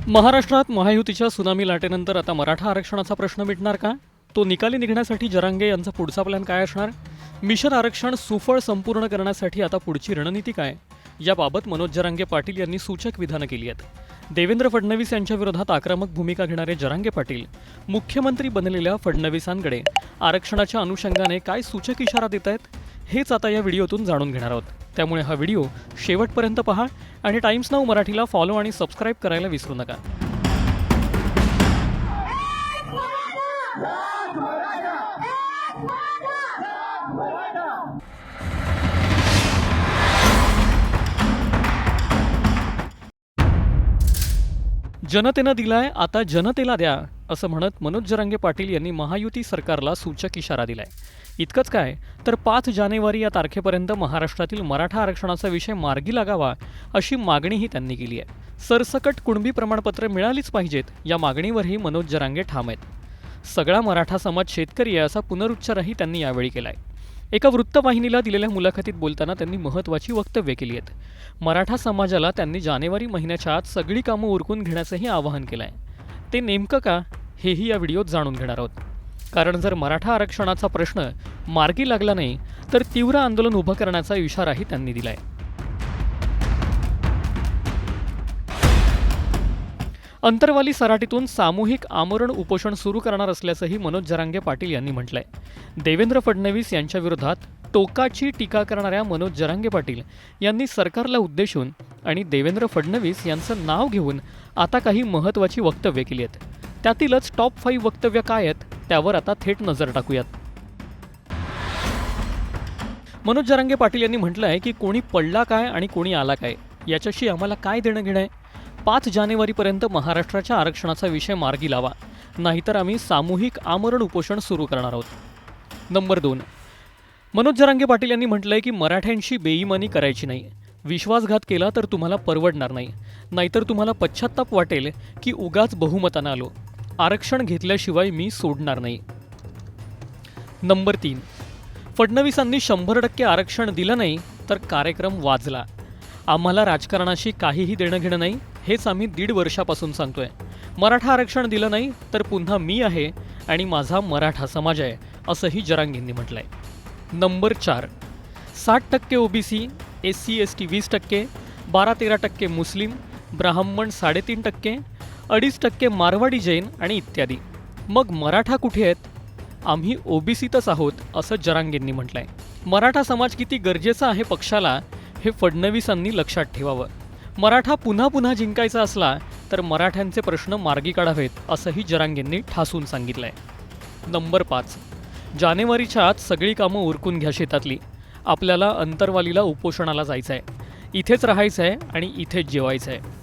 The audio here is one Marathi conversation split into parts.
महाराष्ट्रात महायुतीच्या सुनामी लाटेनंतर आता मराठा आरक्षणाचा प्रश्न मिटणार का? तो निकाली निघण्यासाठी जरांगे यांचा पुढचा प्लॅन काय असणार? मिशन आरक्षण सुफळ संपूर्ण करण्यासाठी आता पुढची रणनीती काय? याबाबत मनोज जरांगे पाटील यांनी सूचक विधानं केली आहेत. देवेंद्र फडणवीस यांच्या विरोधात आक्रमक भूमिका घेणारे जरांगे पाटील मुख्यमंत्री बनलेल्या फडणवीसांकडे आरक्षणाच्या अनुषंगाने काय सूचक इशारा देत आहेत हेच आता या व्हिडिओतून जाणून घेणार आहोत. त्यामुळे हा व्हिडिओ शेवटपर्यंत पहा आणि टाइम्स नाऊ मराठीला फॉलो आणि सबस्क्राईब करायला विसरू नका. जनतेनं दिलाय आता जनतेला द्या असं म्हणत मनोज जरांगे पाटील यांनी महायुती सरकारला सूचक इशारा दिलाय. इतकंच काय तर 5 जानेवारी या तारखेपर्यंत महाराष्ट्रातील मराठा आरक्षणाचा विषय मार्गी लागावा अशी मागणीही त्यांनी केली आहे. सरसकट कुणबी प्रमाणपत्र मिळालीच पाहिजेत या मागणीवरही मनोज जरांगे ठाम आहेत. सगळा मराठा समाज शेतकरी आहे असा पुनरुच्चारही त्यांनी यावेळी केलाय. एका वृत्तवाहिनीला दिलेल्या मुलाखतीत बोलताना त्यांनी महत्त्वाची वक्तव्य केली आहेत. मराठा समाजाला त्यांनी जानेवारी महिन्याच्या आत सगळी कामं उरकून घेण्याचंही आवाहन केलं आहे. ते नेमकं का हेही या व्हिडिओत जाणून घेणार आहोत. कारण जर मराठा आरक्षणाचा प्रश्न मार्गी लागला नाही तर तीव्र आंदोलन उभं करण्याचा इशाराही त्यांनी दिलाय. अंतरवाली सराटीतून सामूहिक आमरण उपोषण सुरू करणार असल्याचंही मनोज जरांगे पाटील यांनी म्हटलंय. देवेंद्र फडणवीस यांच्या विरोधात टोकाची टीका करणाऱ्या मनोज जरांगे पाटील यांनी सरकारला उद्देशून आणि देवेंद्र फडणवीस यांचं नाव घेऊन आता काही महत्त्वाची वक्तव्य केली आहेत. त्यातीलच टॉप 5 वक्तव्य काय आहेत त्यावर आता थेट नजर टाकूयात. मनोज जरांगे पाटील यांनी म्हटलं आहे की कोणी पडला काय आणि कोणी आला काय याच्याशी आम्हाला काय देणं घेणं आहे. 5 जानेवारीपर्यंत महाराष्ट्राच्या आरक्षणाचा विषय मार्गी लावा, नाहीतर आम्ही सामूहिक आमरण उपोषण सुरू करणार आहोत. नंबर 2, मनोज जरांगे पाटील यांनी म्हटलंय की मराठ्यांशी बेईमानी करायची नाही. विश्वासघात केला तर तुम्हाला परवडणार नाही, नाहीतर तुम्हाला पश्चात्ताप वाटेल की उगाच बहुमतानं आलो. आरक्षण घेतल्याशिवाय मी सोडणार नाही. नंबर 3, फडणवीसांनी 100% आरक्षण दिलं नाही तर कार्यक्रम वाजला. आम्हाला राजकारणाशी काहीही देणं घेणं नाही, हेच आम्ही 1.5 वर्षापासून सांगतोय. मराठा आरक्षण दिलं नाही तर पुन्हा मी आहे आणि माझा मराठा समाज आहे असंही जरांगेंनी म्हटलंय. नंबर 4, 60% ओबीसी, SC ST 20%, 12-13% मुस्लिम, ब्राह्मण 3.5%, 2.5% मारवाडी जैन आणि इत्यादी. मग मराठा कुठे आहेत? आम्ही ओबीसीतच आहोत असं जरांगेंनी म्हटलंय. मराठा समाज किती गरजेचा आहे पक्षाला हे फडणवीसांनी लक्षात ठेवावं. मराठा पुन्हा पुन्हा जिंकायचा असला तर मराठ्यांचे प्रश्न मार्गी काढावेत असंही जरांगेंनी ठासून सांगितलंय. नंबर 5, जानेवारीच्या आत सगळी कामं उरकून घ्या शेतातली. आपल्याला अंतरवालीला उपोषणाला जायचं आहे, इथेच राहायचं आहे आणि इथेच जेवायचं आहे.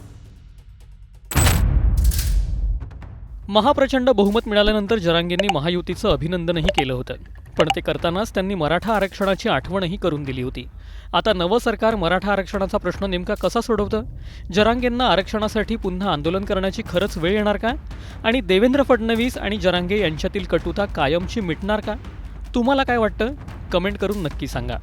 महाप्रचंड बहुमत मिळाल्यानंतर जरांगेंनी महायुतीचं अभिनंदनही केलं होतं. पण ते करतानाच त्यांनी मराठा आरक्षणाची आठवणही करून दिली होती. आता नवं सरकार मराठा आरक्षणाचा प्रश्न नेमका कसा सोडवतं? जरांगेंना आरक्षणासाठी पुन्हा आंदोलन करण्याची खरंच वेळ येणार का? आणि देवेंद्र फडणवीस आणि जरांगे यांच्यातील कटुता कायमची मिटणार का? तुम्हाला काय वाटतं? कमेंट करून नक्की सांगा.